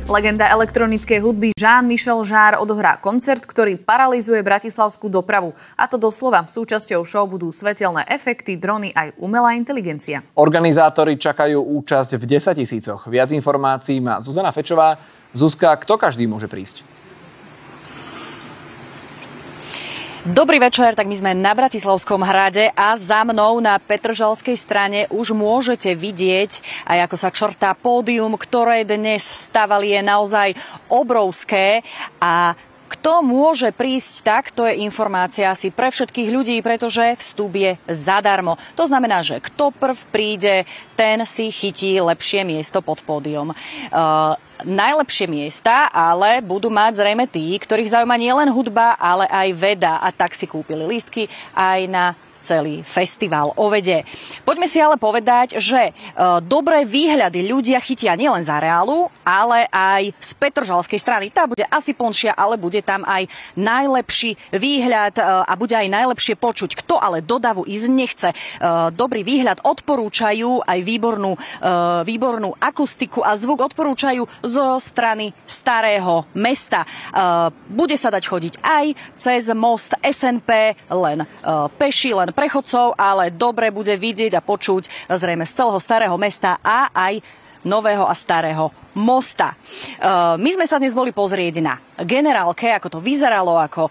Legenda elektronickej hudby Jean-Michel Jarre odohrá koncert, ktorý paralyzuje bratislavskú dopravu. A to doslova. Súčasťou show budú svetelné efekty, drony aj umelá inteligencia. Organizátori čakajú účasť v 10 000. Viac informácií má Zuzana Fečová. Zuzka, kto každý môže prísť? Dobrý večer, tak my sme na Bratislavskom hrade a za mnou na Petržalskej strane už môžete vidieť, aj ako sa črtá pódium, ktoré dnes stavali, je naozaj obrovské. A kto môže prísť, tak to je informácia asi pre všetkých ľudí, pretože vstup je zadarmo. To znamená, že kto prv príde, ten si chytí lepšie miesto pod pódium. Najlepšie miesta ale budú mať zrejme tí, ktorých zaujíma nielen hudba, ale aj veda, a tak si kúpili lístky aj na celý festival o vede. Poďme si ale povedať, že dobré výhľady ľudia chytia nielen z areálu, ale aj z Petržalskej strany. Tá bude asi plnšia, ale bude tam aj najlepší výhľad a bude aj najlepšie počuť. Kto ale do davu ísť nechce, dobrý výhľad odporúčajú, aj výbornú akustiku a zvuk odporúčajú zo strany Starého mesta. Bude sa dať chodiť aj cez most SNP, len peši, len prechodcov, ale dobre bude vidieť a počuť zrejme z celého Starého mesta a aj Nového a Starého mosta. My sme sa dnes boli pozrieť na generálke, ako to vyzeralo, ako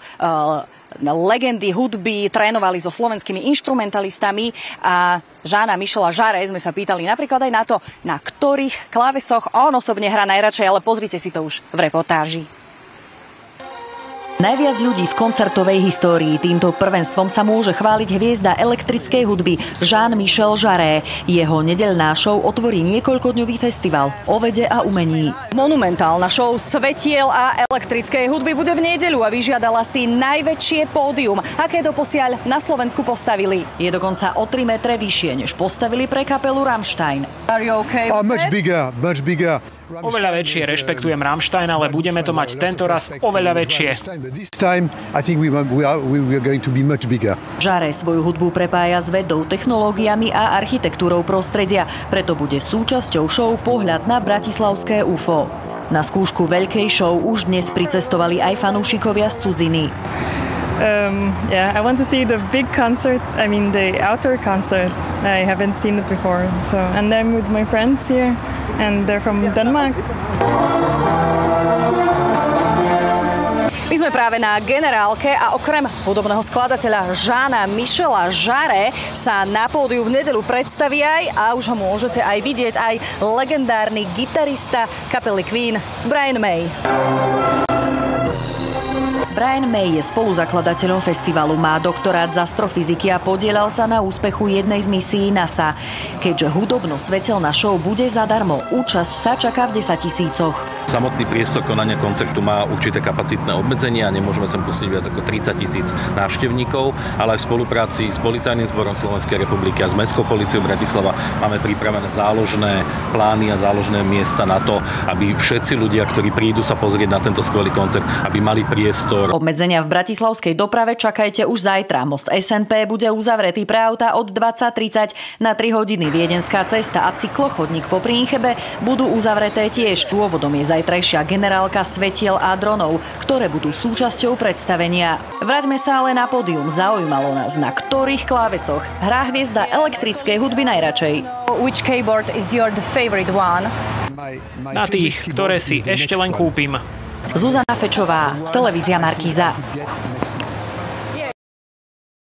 legendy hudby trénovali so slovenskými inštrumentalistami a Jeana-Michela Jarre sme sa pýtali napríklad aj na to, na ktorých klávesoch on osobne hrá najradšej, ale pozrite si to už v reportáži. Najviac ľudí v koncertovej histórii týmto prvenstvom sa môže chváliť hviezda elektrickej hudby Jean-Michel Jarre. Jeho nedeľná show otvorí niekoľkodňový festival o vede a umení. Monumentálna show svetiel a elektrickej hudby bude v nedeľu a vyžiadala si najväčšie pódium, aké doposiaľ na Slovensku postavili. Je dokonca o 3 metre vyššie, než postavili pre kapelu Rammstein. Are you okay with much bigger. Oveľa väčšie, rešpektujem Rammstein, ale budeme to mať tento raz oveľa väčšie. Jarre svoju hudbu prepája s vedou, technológiami a architektúrou prostredia, preto bude súčasťou show Pohľad na bratislavské UFO. Na skúšku veľkej show už dnes pricestovali aj fanúšikovia z cudziny. I want to see the big concert, the outdoor concert. I haven't seen it before. And I'm with my friends here, and they're from Denmark. My sme práve na generálke a okrem hudobného skladateľa Jeana-Michela Jarre sa na pódiu v nedeľu predstaví aj, a už ho môžete aj vidieť, aj legendárny gitarista kapely Queen Brian May. Brian May je spoluzakladateľom festivalu, má doktorát z astrofyziky a podieľal sa na úspechu jednej z misií NASA. Keďže hudobno-svetelná show bude zadarmo, účasť sa čaká v 10 000. Samotný priestor konania koncertu má určité kapacitné obmedzenia, nemôžeme sem pustiť viac ako 30 000 návštevníkov, ale aj v spolupráci s Policajným zborom Slovenskej republiky a s Mestskou políciou Bratislava máme pripravené záložné plány a záložné miesta na to, aby všetci ľudia, ktorí prídu sa pozrieť na tento skvelý koncert, aby mali priestor. Obmedzenia v bratislavskej doprave čakajte už zajtra. Most SNP bude uzavretý pre auta od 20:30 na 3 hodiny. Viedenská cesta a cyklochodník popri Inchebe budú uzavreté tiež. Dôvodom je zajtrajšia generálka svetiel a dronov, ktoré budú súčasťou predstavenia. Vráťme sa ale na pódium. Zaujímalo nás, na ktorých klávesoch hrá hviezda elektrickej hudby najradšej. Which keyboard is your favorite one? Na tých, ktoré si ešte len kúpim. Zuzana Fečová, televízia Markíza.